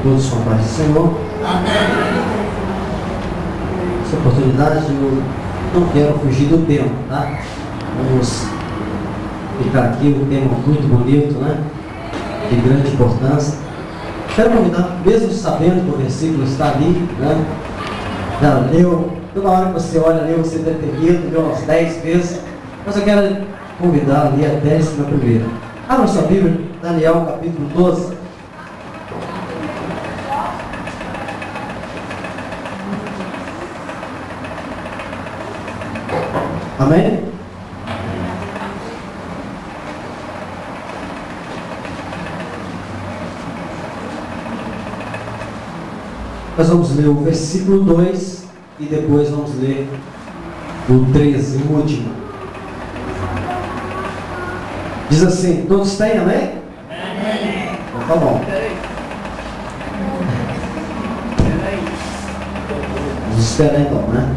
Todos com a paz do Senhor. Amém. Essa oportunidade eu não quero fugir do tema, tá? Vamos ficar aqui, um tema muito bonito, né? De grande importância. Quero convidar, mesmo sabendo que o versículo está ali, né? Já leu, toda hora que você olha ali, você deve ter lido, leu umas 10 vezes, mas eu quero convidar ali a 11ª. Abra sua Bíblia, Daniel capítulo 12. Amém? Nós vamos ler o versículo 2 e depois vamos ler o 13, o último. Diz assim, todos têm, amém? Amém. Então tá bom. Vamos esperar então, né?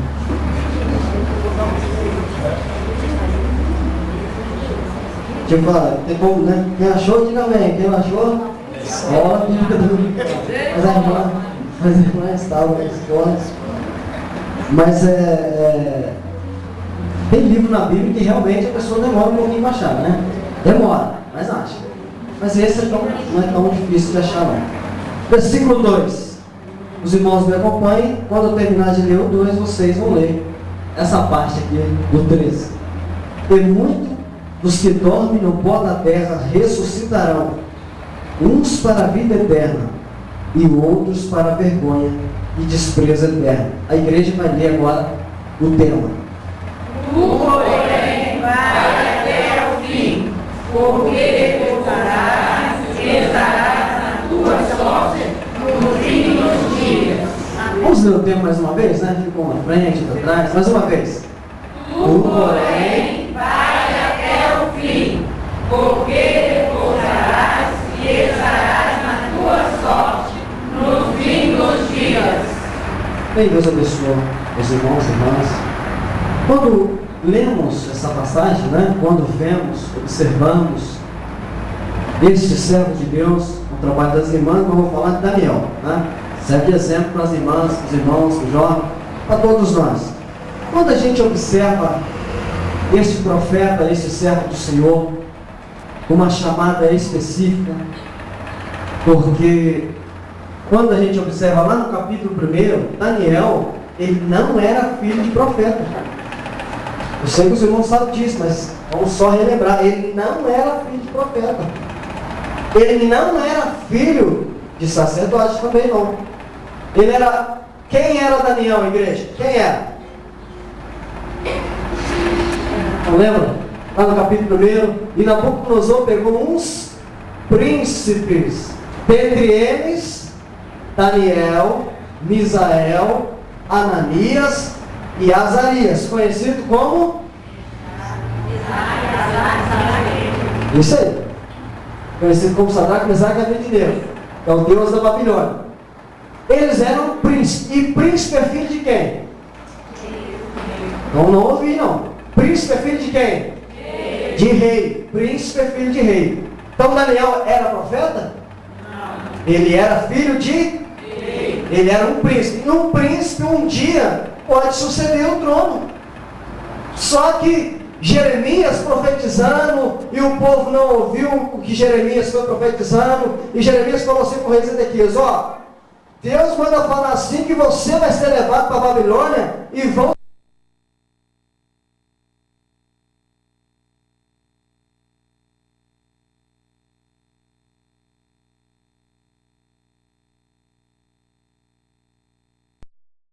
Tipo, tem como, né? Quem achou, diga amém. Quem não achou, escola, diga do... Mas a irmã estava na escola. Mas tem livro na Bíblia que realmente a pessoa demora um pouquinho para achar, né? Demora, mas acha. Mas esse não é tão difícil de achar, não. Versículo 2. Os irmãos me acompanhem. Quando eu terminar de ler o 2, vocês vão ler essa parte aqui do 13. E muitos dos que dormem no pó da terra ressuscitarão, uns para a vida eterna e outros para a vergonha e desprezo eterno. A igreja vai ler agora o tema. Tu, porém, vai até o fim, porque repousarás e estarás na tua sorte no fim dos dias. Vamos ler o tema mais uma vez, né? Ficou na frente, para trás, mais uma vez. Tu, porém, vai até o fim, porque repousarás e estarás na tua sorte no fim dos dias. Bem, Deus abençoe os irmãos e irmãs. Quando lemos essa passagem, né? Quando vemos, observamos este servo de Deus, o trabalho das irmãs, eu vou falar de Daniel, né? Serve de exemplo para as irmãs, para os irmãos, para os jovens, para todos nós. Quando a gente observa este profeta, este servo do Senhor, uma chamada específica, porque quando a gente observa lá no capítulo 1, Daniel, ele não era filho de profeta. Eu sei que os irmãos sabem disso, mas vamos só relembrar, ele não era filho de profeta. Ele não era filho de sacerdote também não. Ele era... Quem era Daniel, igreja? Quem era? Não lembra? Lá no capítulo 1, e Nabucodonosor pegou uns príncipes, dentre eles Daniel, Misael, Ananias e Azarias, conhecido como? Isso aí. Conhecido como Sadraque, Mesaque e Abednego. É o Deus da Babilônia. Eles eram príncipes. E príncipe é filho de quem? Não ouvi não. Príncipe é filho de quem? De rei. Príncipe é filho de rei. Então Daniel era profeta? Não. Ele era filho de rei. Ele era um príncipe. E um príncipe um dia pode suceder o trono. Só que Jeremias profetizando, e o povo não ouviu o que Jeremias foi profetizando, e Jeremias falou assim para o rei Zedequias, ó, Deus manda falar assim que você vai ser levado para a Babilônia e vão